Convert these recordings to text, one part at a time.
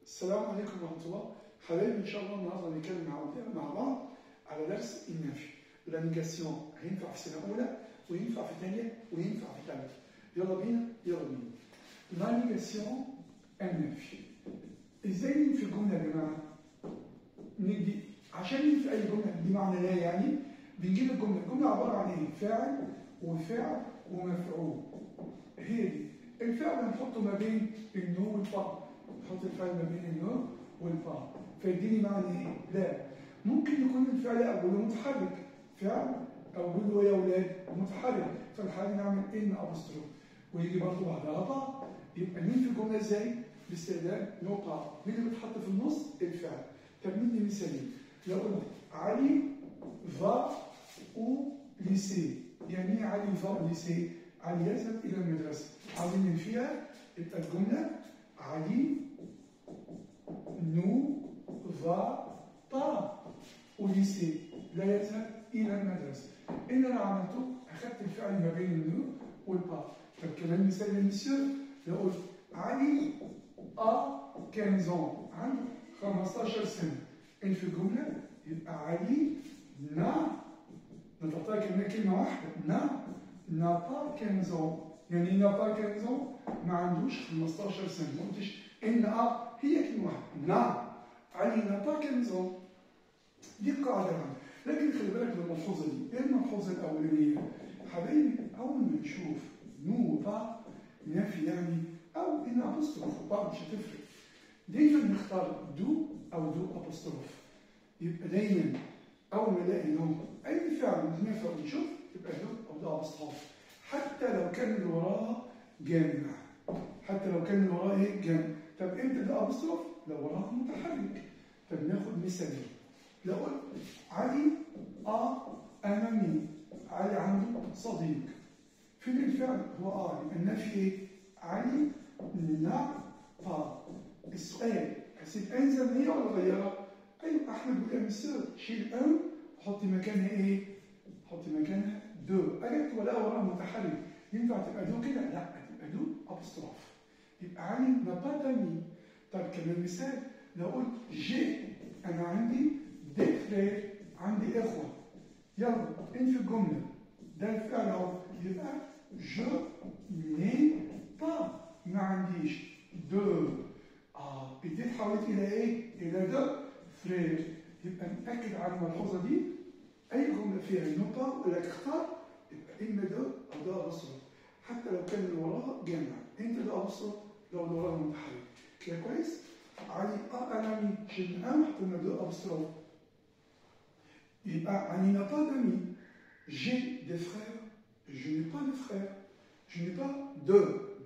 السلام عليكم ورحمة الله. حبايبي إن شاء الله النهارده هنتكلم مع بعض على درس النفي. لا نيجاسيون هينفع في سنة أولى وينفع في ثانية وينفع في ثالثة. يلا بينا. لا نيجاسيون النفي. إزاي ننفي الجملة يا جماعة؟ ندي عشان ننفي أي جملة بمعنى لا يعني بنجيب الجملة عبارة عن إيه؟ فاعل وفعل ومفعول. هي دي. الفعل هنحطه ما بين النو والفا. نحط الفعل ما بين النو والفا فيديني معنى ايه؟ لا. ممكن يكون الفعل اوله متحرك، فعل اوله يا اولاد متحرك، فالحالة نعمل ان ابوستروف ويجي برضه بعدها با. يبقى مين في الجمله ازاي؟ باستخدام نو با. مين اللي بيتحط في النص؟ الفعل. طب ندي مثالين. لو قلت علي فا او ليسي، يعني ايه علي فا او ليسي؟ علي يذهب الى المدرسه. عايزين ننفيها يبقى الجمله علي نو فا با او ليسي، لا يذهب الى المدرسه. اللي انا عملته اخذت الفعل ما بين النو والبا. طب كمان مثال يا مسيو، لو قلت علي ا 15 عنده 15 سنه، اللي في الجمله يبقى علي نطقتها كلمه واحده نا با 15، يعني نا با 15 ما عندوش 15 سنه. ما قلتش ان هي كلمه واحده نا علي نا با 15. دي القاعده يعني. لكن خلي بالك من الملحوظه دي. ايه الملحوظه الاولانيه؟ حبايبي اول ما نشوف نو با نفي يعني او ان ابوستروف با مش هتفرق. دايما نختار دو او دو ابوستروف. يبقى دايما اول ما الاقي نو اي فعل نفع ونشوف يبقى دو او دو ابوستروف، حتى لو كان اللي وراه جامع. حتى لو كان اللي وراه ايه؟ جامع. طب امتى ده ابوستروف؟ لو وراه متحرك. طب ناخد مثالين. لو قلت علي امامي، علي عنده صديق، فين الفعل؟ هو يبقى النفي ايه؟ علي نا با. السؤال هسيب ان زمنيه ولا غيرها؟ ايوه احنا بنقول يا مسير شيل ان وحطي مكانها ايه؟ حطي مكانها دو. اجت ولا وراها متحرك، ينفع تبقى دو كده؟ لا، تبقى دو ابوستروف. يبقى علي نا با دامي. طب كمان مثال، لو قلت جي انا عندي دي فرير، عندي اخوه. يلا ان في الجمله ده الفعل اهو، يبقى جو ني با، ما عنديش دو. اديت حولت الى ايه؟ الى دو فرير. يبقى نأكد على الملحوظه دي. اي جمله فيها نو با ولا تختار يبقى اما دو او دو ابوستروف، حتى لو كان اللي وراها جامع. انت دو ابوستروف لو اللي وراها متحرك. كده كويس؟ علي امامي شلنا ام حطينا دو ابوستروف. يبقى علي n'a pas d'amis. J'ai des frères. Je n'ai pas de frères. Je n'ai pas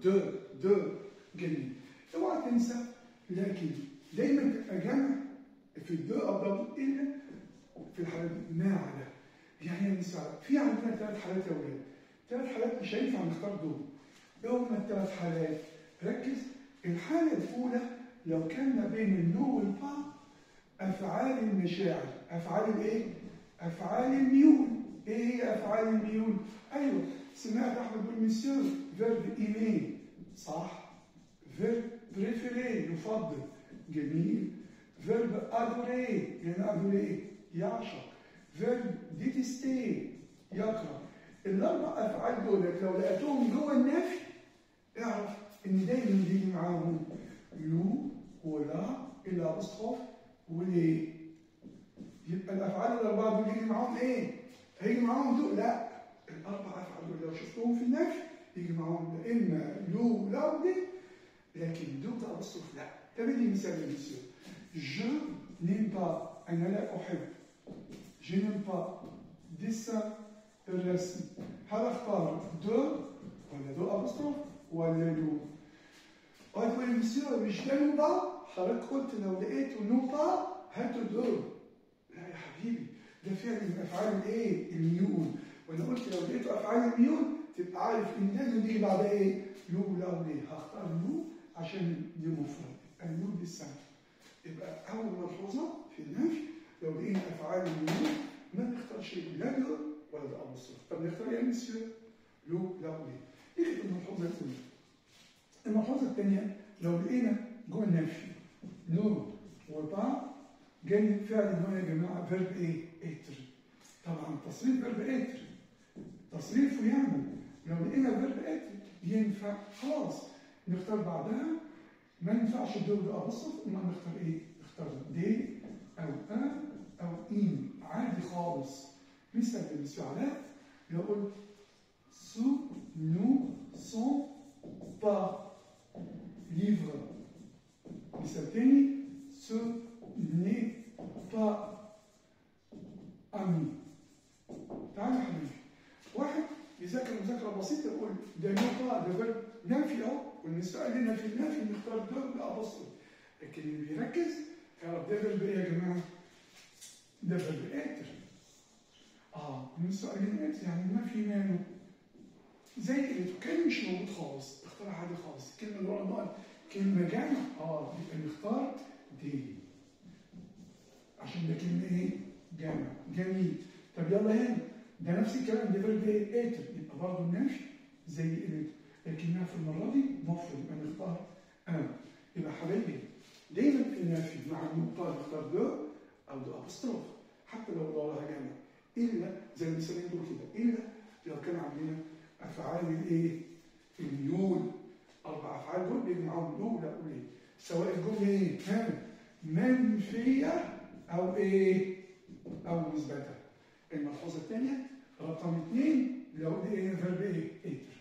de جميل. اوعى تنسى لكن دايما تبقى جمع في الدو او دو الا في الحالات ما عدا. يعني مثلا في عندنا 3 حالات يا ولاد. 3 حالات مش هينفع نختار دول. ايه هما ال3 حالات؟ ركز. الحاله الاولى لو كان ما بين النو والبا افعال المشاعر. افعال الايه؟ افعال الميول. ايه هي افعال الميول؟ ايوه سمعت احمد بن مسير فيرب ايمي، صح؟ فيرب بريفيري يفضل، جميل. فيرب ادوري، يعني ادوري يعشق. فيرب ديتستي يكره. ال4 افعال دول لو لقيتهم جوه النفي اعرف ان دايما بيجي معاهم لو ولا الا ابوستروف وليه. يبقى الافعال ال4 دول يجي معاهم ايه؟ هيجي معاهم دول؟ لا، ال4 افعال دول لو شفتهم في النفي يجي معاهم لا اما لو لا وليه، لكن دو ده ابوستروف لا. طب ادي مثال يا مسيو. جو نيم با، انا لا احب. جو نيم با ديسان، الرسم. هل اختار دو ولا دو ابوستروف ولا لو؟ تقول لي مسيو مش ده نو با؟ حضرتك قلت لو لقيته نو با هاتوا دو. لا يا حبيبي، ده فعل من افعال الايه؟ الميول. وانا قلت لو لقيته افعال الميول تبقى عارف ان لازم يجي بعدها ايه؟ لو لا وليه. هختار لو عشان دي مفرد، الميول بالسمع. يبقى اول ملحوظه في النفي لو لقينا افعال الميول ما نختارش لا دو ولا ده ابوستروف. طب نختار ايه يا مسيو؟ لو لا وليه. دي كانت الملحوظه الاولى. الملحوظه الثانيه لو لقينا جوه النفي نو وبا جاي فعل هنا يا جماعه فيرب ايه؟ اتر. طبعا تصريف فيرب اتر تصريفه يعني لو لقينا فيرب اتر ينفع خلاص نختار بعدها. ما ينفعش دو بأبسط، ما نختار ايه؟ نختار دي او او ان عادي خالص. مثال بالفعالات لو قلت سو نو سون با livre. مثال تاني ce n'est pas ami. تعالوا يا حبيبي، واحد يذاكر مذاكرة بسيطة يقول ده نو با ده فيرب نافي اهو، والنساء لنا في النافي نختار دو بأبسط، لكن اللي بيركز يعرف ده فيرب ايه يا جماعة؟ ده فيرب اتر. النساء لنا يعني ما في ماله زي اللي كان مش موجود خالص، اختار عادي خالص. الكلمة اللي ورا النقط كلمة جامع يبقى نختار دي عشان ده كلمة ايه؟ جامع. جميل. طب يلا هنا ده نفس الكلام ده فيرب ايه؟ اتر، يبقى برضه النافي زي قلته، لكنها في المرة دي مفرد يبقى نختار يبقى حبايبي دايما في النافي مع النقطة نختار دو أو دو أبوستروف حتى لو وراها جامع، إلا زي المثالين دول كده، إلا لو كان عندنا أفعال الإيه؟ الميول. 4 أفعال دول بيجي معاهم الأولى والإيه؟ سواء الجملة إيه؟ كانت منفية أو إيه؟ أو مثبتة. الملحوظة الثانية رقم 2 لو دي إيه؟ فيرب إيه؟ إتر.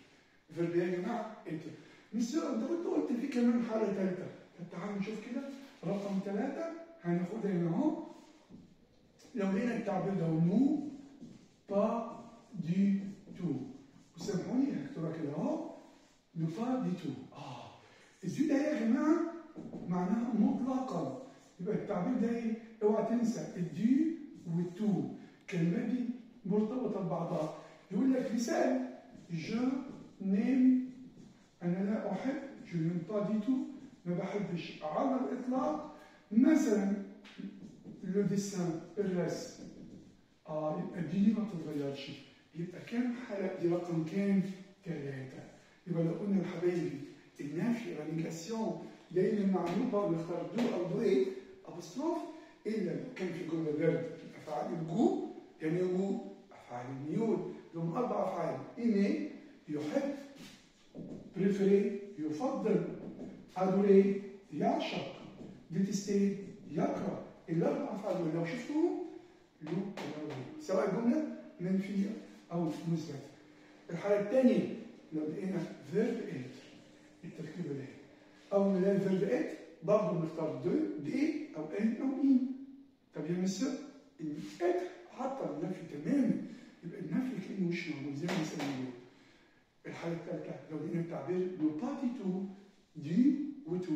فيرب إيه يا جماعة؟ إتر. أنت كنت قلت في كمان حالة ثالثة، طب تعالوا نشوف كده. رقم 3 هناخدها هنا أهو. لو لقينا التعبير ده نو با دي تو، وسامحوني هكتبها كده اهو، نو با دي تو. الدي ده يا جماعه معناها مطلقا، يبقى التعبير ده ايه؟ اوعى تنسى الدي والتو الكلمات دي مرتبطه ببعضها. يقول لك مثال جو نيم، انا لا احب، جو نيم با دي تو، ما بحبش على الاطلاق مثلا لو ديسان الرسم. يبقى الدي ما بتتغيرش. يبقى كام حلقة دي؟ رقم كام؟ 3. يبقى لو قلنا لحبايبي النافي رانيكاسيون دايما مع نوبا بنختار دو او دو ايه؟ ابوستروف، الا لو كان في جمله فيرب افعال الجو يعني جو، افعال الميول لهم 4 افعال: ايمي يحب، بريفيري يفضل، ادوري يعشق، ديتستي يكره. ال4 افعال دول لو شفتوهم لو سواء الجمله منفيه او مثبته. الحاله الثانيه لو لقينا فيرب اتر التركيبه دي، او نلاقي فيرب اتر برضه بنختار دو دي او ان او ان. طب يا مسيو الاتر حتى النفي تماما، يبقى النفي كانه مش موجود زي ما بنسميه. الحاله الثالثه لو لقينا التعبير لو باتي تو دي وتو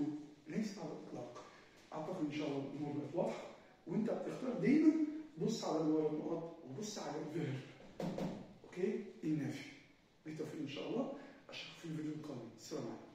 ليس على الاطلاق. اعتقد ان شاء الله الامور بقت واضحه، وانت بتختار دايما بص على الورق النقط وبص على الفيرب. اوكي؟ النافي. بالتوفيق ان شاء الله. اشوفكم في الفيديو القادم. السلام عليكم.